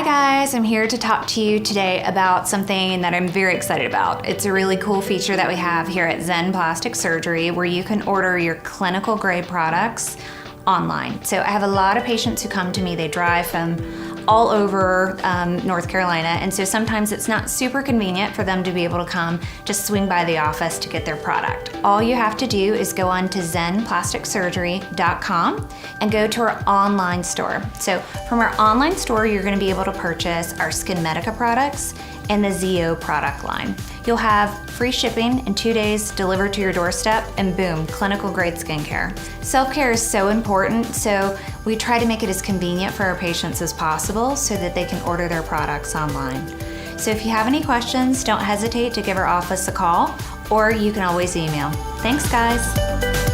Hi guys, I'm here to talk to you today about something that I'm very excited about. It's a really cool feature that we have here at Zenn Plastic Surgery where you can order your clinical grade products online. So I have a lot of patients who come to me, they drive from all over North Carolina, and so sometimes it's not super convenient for them to be able to come just swing by the office to get their product. All you have to do is go on to ZennPlasticSurgery.com and go to our online store. So from our online store, you're going to be able to purchase our SkinMedica products and the ZO product line. You'll have free shipping in 2 days delivered to your doorstep, and boom, clinical grade skincare. Self-care is so important, so we try to make it as convenient for our patients as possible so that they can order their products online. So if you have any questions, don't hesitate to give our office a call, or you can always email. Thanks, guys.